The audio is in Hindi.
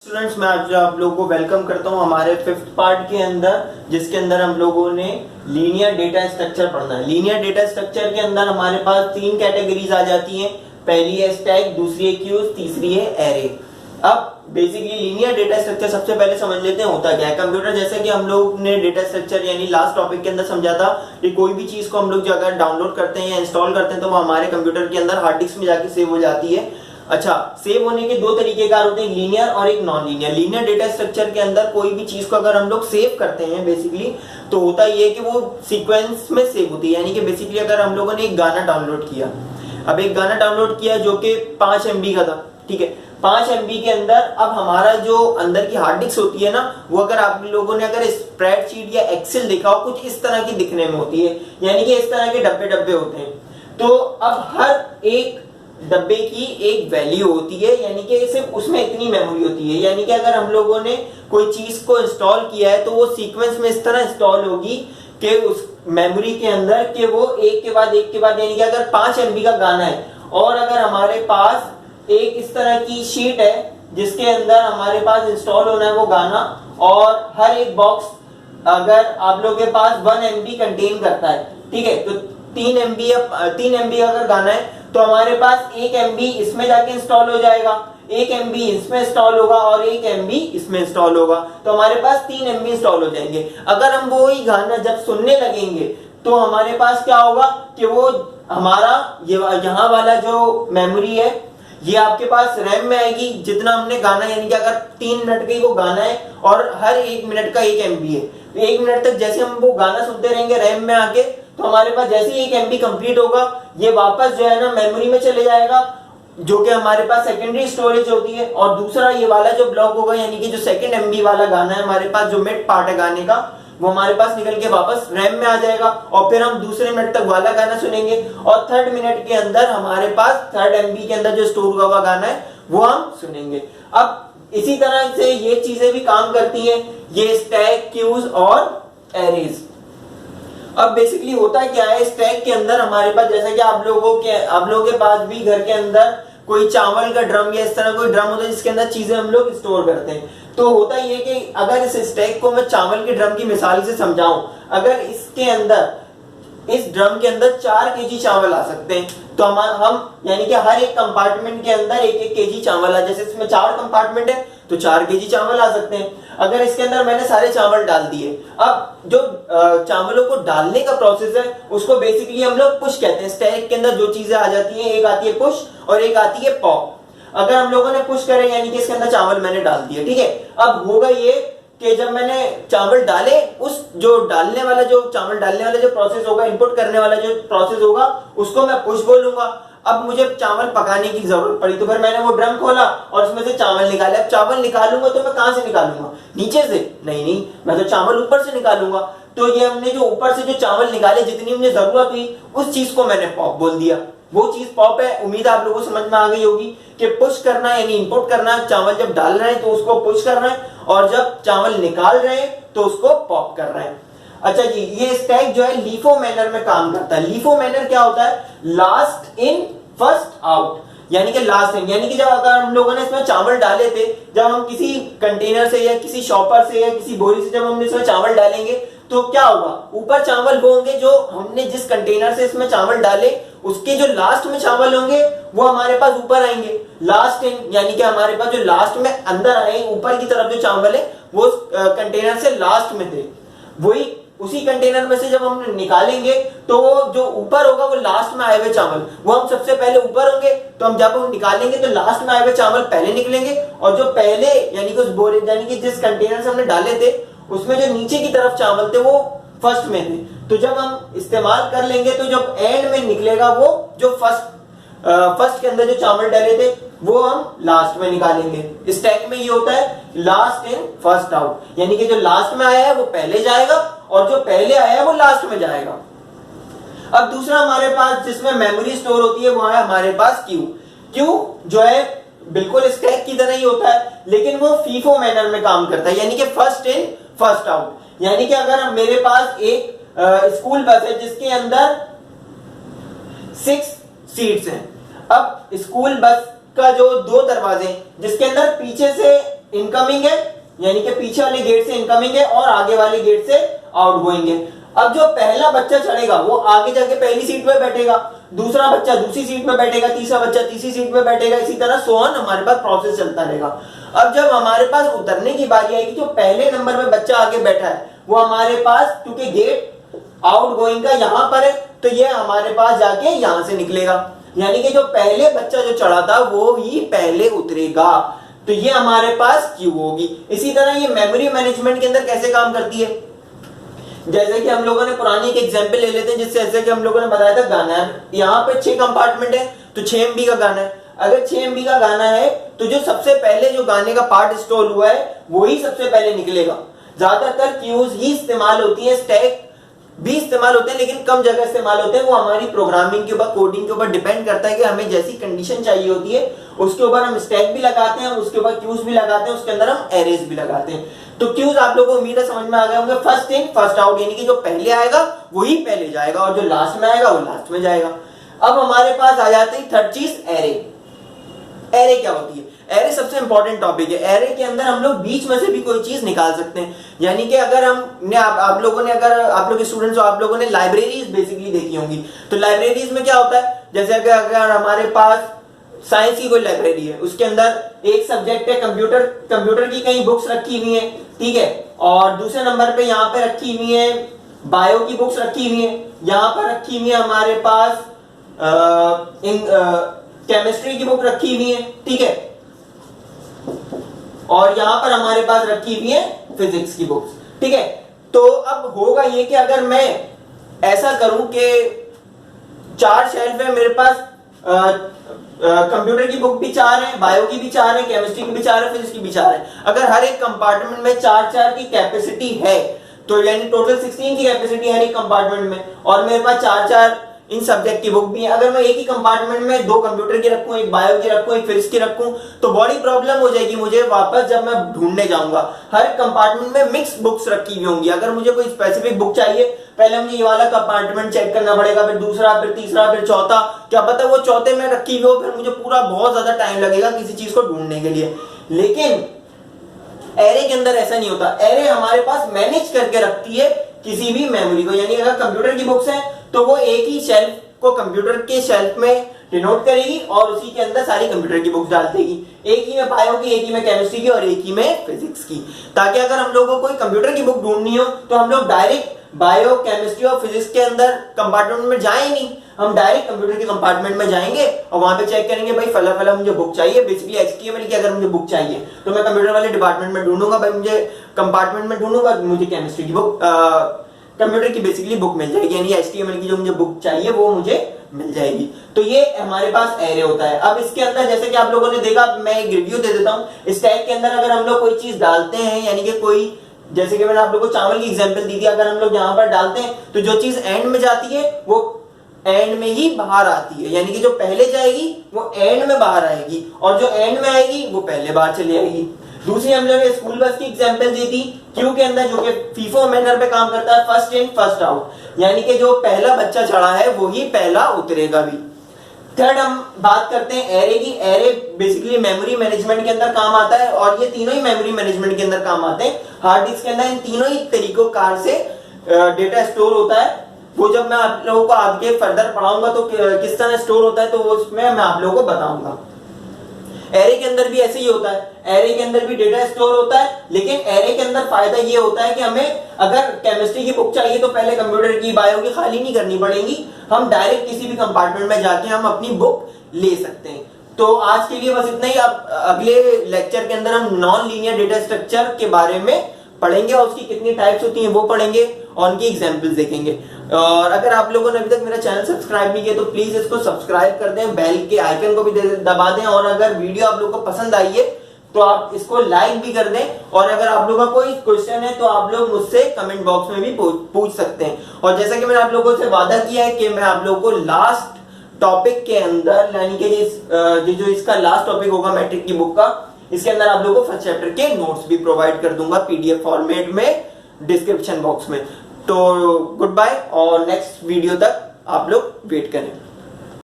स्टूडेंट्स, मैं आज आप लोगों को वेलकम करता हूं हमारे फिफ्थ पार्ट के अंदर, जिसके अंदर हम लोगों ने लीनियर डेटा स्ट्रक्चर पढ़ना है। लीनियर डेटा स्ट्रक्चर के अंदर हमारे पास तीन कैटेगरीज आ जाती हैं। पहली है स्टैक, दूसरी है क्यूज, तीसरी है एरे। अब बेसिकली लीनियर डेटा स्ट्रक्चर सबसे पहले समझ लेते हैं होता क्या है। कंप्यूटर, जैसे कि हम लोग ने डेटा स्ट्रक्चर यानी लास्ट टॉपिक के अंदर समझा था कि कोई भी चीज को हम लोग जो अगर डाउनलोड करते हैं या इंस्टॉल करते हैं तो वो हमारे कंप्यूटर के अंदर हार्ड डिस्क में जाके सेव हो जाती है। अच्छा, सेव होने के दो तरीके कार होते हैं, लीनियर और एक non linear. Linear data structure के अंदर कोई भी चीज को अगर हम लोग सेव करते हैं बेसिकली तो होता ये कि वो सीक्वेंस में सेव होती है। यानी कि बेसिकली अगर हम लोगों ने एक गाना डाउनलोड किया, अब एक गाना डाउनलोड किया जो कि 5 MB का था, ठीक है। 5 MB के अंदर अब हमारा जो अंदर की हार्ड डिस्क होती है ना, वो अगर आप लोगों ने अगर स्प्रेडशीट या एक्सेल देखा हो, कुछ इस तरह की दिखने में होती है। यानी कि इस तरह के डब्बे डब्बे होते हैं। तो अब हर एक डब्बे की एक वैल्यू होती है, यानी कि सिर्फ उसमें इतनी मेमोरी होती है। यानी कि अगर हम लोगों ने कोई चीज को इंस्टॉल किया है तो वो सीक्वेंस में इस तरह इंस्टॉल होगी कि उस मेमोरी के अंदर कि वो एक के बाद यानी कि अगर 5 MB का गाना है और अगर हमारे पास एक इस तरह की शीट है जिसके अंदर हमारे पास इंस्टॉल होना है वो गाना, और हर एक बॉक्स अगर आप लोगों के पास 1 MB कंटेन करता है, ठीक है, तो 3 MB अगर गाना है तो हमारे पास 1 MB इसमें जाके इंस्टॉल हो जाएगा, 1 MB इसमें इंस्टॉल होगा और 1 MB इसमें इंस्टॉल होगा, तो हमारे पास 3 MB इंस्टॉल हो जाएंगे। अगर हम वो ही गाना जब सुनने लगेंगे तो हमारे पास क्या होगा कि वो हमारा ये यहाँ वाला जो मेमोरी है ये आपके पास रैम में आएगी जितना हमने गाना, यानी कि अगर 3 मिनट का वो गाना है और हर 1 मिनट का 1 MB है, तो 1 मिनट तक जैसे हम वो गाना सुनते रहेंगे रैम में आके, तो हमारे पास जैसे ही 1 MB कंप्लीट होगा ये वापस जो है ना मेमोरी में चले जाएगा, जो कि हमारे पास सेकेंडरी स्टोरेज होती है। और दूसरा ये वाला जो ब्लॉक होगा, यानी कि जो 2 MB वाला गाना है हमारे पास, जो मिड पार्ट है गाने का, वो हमारे पास निकल के वापस रैम में आ जाएगा और फिर हम दूसरे मिनट तक वाला गाना सुनेंगे और 3rd मिनट के अंदर हमारे पास 3rd MB के अंदर जो स्टोर हुआ गाना है वो हम सुनेंगे। अब इसी तरह से ये चीजें भी काम करती हैं, ये स्टैक, क्यूज और एरेज। अब बेसिकली होता क्या है, स्टैक के अंदर हमारे पास, जैसा कि आप लोगों के पास भी घर के अंदर कोई चावल का ड्रम या इस तरह कोई ड्रम होता है जिसके अंदर चीजें हम लोग स्टोर करते हैं। तो होता ये कि अगर इस स्टैक को मैं चावल के ड्रम की मिसाल से समझाऊं, अगर इसके अंदर इस ड्रम के अंदर 4 kg चावल आ सकते हैं, तो हम यानी कि हर एक कंपार्टमेंट के अंदर 1-1 kg चावल आ, जैसे इसमें 4 कंपार्टमेंट है तो 4 kg चावल आ सकते हैं। अगर इसके अंदर मैंने सारे चावल डाल दिए, अब जो चावलों को डालने का प्रोसेस है उसको बेसिकली हम लोग पुश कहते हैं। स्टैक के अंदर जो चीजें आ जाती हैं, एक आती है पुश और एक आती है पॉप। अगर हम लोगों ने पुश करे यानी कि इसके अंदर चावल मैंने डाल दिए, ठीक है। अब होगा ये कि जब मैंने चावल डाले, उस जो डालने वाला जो चावल डालने वाला जो प्रोसेस होगा, इनपुट करने वाला जो प्रोसेस होगा, उसको मैं पुश बोलूंगा। अब मुझे चावल पकाने की जरूरत पड़ी तो फिर मैंने वो ड्रम खोला और उसमें से चावल निकाले। अब चावल निकालूंगा तो मैं कहां से निकालूंगा, नीचे से? नहीं, मैं तो चावल ऊपर से निकालूंगा। तो ये हमने जो ऊपर से जो चावल निकाले, जितनी मुझे जरूरत हुई उस चीज को मैंने पॉप बोल दिया। वो चीज पॉप है। उम्मीद है आप लोगों को समझ में आ गई होगी कि पुश करना यानी इनपुट करना, चावल जब डाल रहे हैं तो उसको पुश कर रहे हैं और जब चावल निकाल रहे हैं तो उसको पॉप कर रहे हैं। अच्छा जी, ये स्टैक जो है लीफो मैनर में काम करता है। लीफो मैनर क्या होता है? लास्ट इन फर्स्ट आउट, यानी कि लास्ट इन, यानी कि जब अगर हम लोगों ने इसमें चावल डाले थे, जब हम किसी कंटेनर से या किसी शॉपर से या किसी बोरी से जब हम इसमें चावल डालेंगे तो क्या होगा, ऊपर चावल वो होंगे जो हमने जिस कंटेनर से इसमें चावल डाले उसके जो लास्ट में चावल होंगे वो हमारे पास ऊपर आएंगे। लास्ट इन यानी कि हमारे पास जो लास्ट में अंदर आए ऊपर की तरफ जो चावल है वो कंटेनर से लास्ट में थे, वही उसी कंटेनर में से जब हम निकालेंगे तो वो जो ऊपर होगा वो लास्ट में आए हुए चावल, वो हम सबसे पहले ऊपर होंगे, तो हम जब हम निकालेंगे तो लास्ट में आए हुए चावल पहले निकलेंगे और जो पहले यानी कि उस बोरे यानी कि जिस कंटेनर से हमने डाले थे उसमें जो नीचे की तरफ चावल थे वो फर्स्ट में थे। तो जब हम इस्तेमाल कर लेंगे तो जब एंड में निकलेगा वो जो फर्स्ट के अंदर जो चावल डाले थे वो हम लास्ट में निकालेंगे। स्टैक में ये होता है लास्ट इन फर्स्ट आउट, यानी कि जो लास्ट में आया है वो पहले जाएगा और जो पहले आया है वो लास्ट में जाएगा। अब दूसरा हमारे पास जिसमें मेमोरी स्टोर होती है वो है हमारे पास क्यू। क्यू जो है बिल्कुल स्टैक की तरह ही होता है, लेकिन वो फीफो मैनर में काम करता है, यानी कि फर्स्ट इन फर्स्ट आउट। यानी कि अगर मेरे पास एक स्कूल बस है जिसके अंदर 6 सीट्स हैं। अब स्कूल बस का जो 2 दरवाजे जिसके अंदर पीछे से इनकमिंग है, यानी कि पीछे वाले गेट से इनकमिंग है और आगे वाले गेट से आउटगोइंग है। अब जो पहला बच्चा चढ़ेगा वो आगे जाके पहली सीट पे बैठेगा, दूसरा बच्चा दूसरी सीट पे बैठेगा, तीसरा बच्चा तीसरी सीट पे बैठेगा, इसी तरह सो ऑन हमारे पास प्रोसेस चलता रहेगा। अब जब हमारे पास उतरने की बारी आएगी, जो पहले नंबर पे बच्चा आगे बैठा है वो हमारे पास, क्योंकि गेट आउटगोइंग का यहां पर है, तो ये हमारे पास जाके यहां से निकलेगा, यानी कि जो पहले बच्चा जो चढ़ा था वो ही पहले उतरेगा, तो ये हमारे पास क्यू होगी। इसी तरह ये मेमोरी मैनेजमेंट के अंदर कैसे काम करती है, जैसे कि हम लोगों ने पुरानी एक एग्जांपल ले लेते हैं, जिससे जैसे कि हम लोगों ने बताया था गाना है, यहाँ पे 6 कंपार्टमेंट है तो 6 MB का गाना है। अगर 6 MB का गाना है तो जो सबसे पहले जो गाने का पार्ट इंस्टॉल हुआ है वही सबसे पहले निकलेगा। ज्यादातर क्यूज ही इस्तेमाल होती है, स्टैक भी इस्तेमाल होते हैं, लेकिन कम जगह इस्तेमाल होते हैं। वो हमारी प्रोग्रामिंग के ऊपर, कोडिंग के ऊपर डिपेंड करता है कि हमें जैसी कंडीशन चाहिए होती है उसके ऊपर हम स्टैक भी लगाते हैं, उसके ऊपर क्यूज भी लगाते हैं, उसके अंदर हम एरेज भी लगाते हैं। तो क्यूज आप लोगों को उम्मीद है समझ में आ गए होंगे। फर्स्ट इन फर्स्ट आउट, यानी कि जो पहले आएगा वही पहले जाएगा और जो लास्ट में आएगा वो लास्ट में जाएगा। अब हमारे पास आ जाती है थर्ड चीज, एरे। एरे क्या होती है? एरे सबसे इंपॉर्टेंट टॉपिक है। एरे के अंदर हम लोग बीच में से भी कोई चीज निकाल सकते हैं, यानी कि अगर आप लोगों ने, अगर आप लोग स्टूडेंट्स हो, आप लोगों ने लाइब्रेरीज बेसिकली देखी होंगी, तो लाइब्रेरीज में क्या होता है, जैसे कि अगर हमारे पास साइंस की कोई लाइब्रेरी है, उसके अंदर एक सब्जेक्ट है कंप्यूटर, कंप्यूटर की कई बुक्स रखी हुई है, ठीक है, और दूसरे नंबर पे यहाँ पे रखी हुई है बायो की बुक्स रखी हुई है, यहाँ पर रखी हुई है हमारे पास केमिस्ट्री की बुक रखी हुई है, ठीक है, और यहां पर हमारे पास रखी हुई है फिजिक्स की बुक्स, ठीक है। तो अब होगा ये कि अगर मैं ऐसा करूं कि 4 शेल्फ है मेरे पास, कंप्यूटर की बुक भी 4 है, बायो की भी 4 है, केमिस्ट्री की भी 4 है, फिजिक्स की भी 4 है। अगर हर एक कंपार्टमेंट में 4-4 की कैपेसिटी है, तो यानी टोटल 16 की कैपेसिटी हर एक कंपार्टमेंट में, और मेरे पास 4-4 इन सब्जेक्ट की बुक भी है। अगर मैं एक ही कंपार्टमेंट में 2 कंप्यूटर की रखूं, एक बायो की रखूं, एक फिजिक्स की रखूं, तो बड़ी प्रॉब्लम हो जाएगी मुझे वापस जब मैं ढूंढने जाऊंगा। हर कंपार्टमेंट में मिक्स बुक्स रखी हुई होंगी। अगर मुझे कोई स्पेसिफिक बुक चाहिए, पहले मुझे ये वाला कंपार्टमेंट चेक करना पड़ेगा, फिर दूसरा, फिर तीसरा, फिर चौथा, क्या पता वो चौथे में रखी हुई हो, फिर मुझे पूरा बहुत ज्यादा टाइम लगेगा किसी चीज को ढूंढने के लिए। लेकिन एरे के अंदर ऐसा नहीं होता। एरे हमारे पास मैनेज करके रखती है किसी भी मेमोरी को, यानी अगर कंप्यूटर की बुक्स है तो वो एक ही शेल्फ को कंप्यूटर के शेल्फ में डिनोट करेगी और उसी के अंदर सारी कंप्यूटर की बुक्स डाल देगी, एक ही में बायो की, एक ही में केमिस्ट्री की और एक ही में फिजिक्स की, ताकि अगर हम लोगों को कोई कंप्यूटर की बुक ढूंढनी हो तो हम लोग डायरेक्ट बायो, केमिस्ट्री और फिजिक्स के अंदर कंपार्टमेंट में जाए नहीं, हम डायरेक्ट कंप्यूटर के कंपार्टमेंट में जाएंगे और वहां पे चेक करेंगे भाई फला फला मुझे बुक चाहिए, बेसिकली एचटीएमएल की अगर मुझे बुक चाहिए तो मैं कंप्यूटर वाले डिपार्टमेंट में ढूंढूंगा, भाई मुझे कंपार्टमेंट में ढूंढूंगा, मुझे केमिस्ट्री की बुक, कंप्यूटर की बेसिकली बुक मिल जाएगी, यानी एचटीएमएल की जो मुझे बुक चाहिए वो मुझे मिल जाएगी। तो ये हमारे पास एरे होता है। अब इसके अंदर जैसे कि आप लोगों ने देखा, मैं एक रिव्यू दे देता हूं। स्टैक के अंदर अगर हम लोग कोई चीज डालते हैं, यानी कि कोई, जैसे कि मैंने आप लोगों को चावल की एग्जांपल दी थी, अगर हम लोग यहां पर डालते हैं तो जो चीज एंड में जाती है वो एंड में ही बाहर आती है, यानी कि जो पहले जाएगी वो एंड में बाहर आएगी और जो एंड में आएगी वो पहले बाहर चली आएगी। दूसरी हम लोग स्कूल बस की एग्जांपल दी थी, क्यू के अंदर, जो कि फीफो मैनर पे काम करता है, फर्स्ट इन फर्स्ट आउट, यानी कि जो पहला बच्चा चढ़ा है वो ही पहला उतरेगा भी। थर्ड हम बात करते हैं एरे की। एरे बेसिकली मेमोरी मैनेजमेंट के अंदर काम आता है और ये तीनों ही मेमोरी मैनेजमेंट के अंदर काम आते हैं। हार्ड डिस्क के अंदर इन तीनों ही तरीकों कार से डेटा स्टोर होता है। वो जब मैं आप लोगों को आगे फर्दर पढ़ाऊंगा तो किस तरह स्टोर होता है तो वो उसमें मैं आप लोगों को बताऊंगा। एरे के अंदर भी ऐसे ही होता है, एरे के अंदर भी डेटा स्टोर होता है, लेकिन एरे के अंदर फायदा ये होता है कि हमें अगर केमिस्ट्री की बुक चाहिए तो पहले कंप्यूटर की, बायो की खाली नहीं करनी पड़ेगी, हम डायरेक्ट किसी भी कंपार्टमेंट में जाके हम अपनी बुक ले सकते हैं। तो आज के लिए बस इतना ही। अब अगले लेक्चर के अंदर हम नॉन लीनियर डेटा स्ट्रक्चर के बारे में पढ़ेंगे और उसकी कितनी टाइप्स होती हैं वो पढ़ेंगे और उनकी एग्जांपल्स देखेंगे। और अगर आप लोगों ने अभी तक मेरा चैनल सब्सक्राइब नहीं किया तो प्लीज इसको सब्सक्राइब कर दें, बेल के आइकन को भी दबा दें, और अगर वीडियो आप लोगों को पसंद आई है तो आप इसको लाइक भी कर दें। और अगर आप लोगों का कोई क्वेश्चन है तो आप लोग मुझसे कमेंट बॉक्स में भी पूछ सकते हैं। और जैसा कि मैंने आप लोगों से वादा किया है कि मैं आप लोगों को लास्ट टॉपिक के अंदर, यानी कि जो इसका लास्ट टॉपिक होगा मैट्रिक की बुक का, इसके अंदर आप लोगों को फर्स्ट चैप्टर के नोट्स भी प्रोवाइड कर दूंगा पीडीएफ फॉर्मेट में डिस्क्रिप्शन बॉक्स में। तो गुड बाय और नेक्स्ट वीडियो तक आप लोग वेट करें।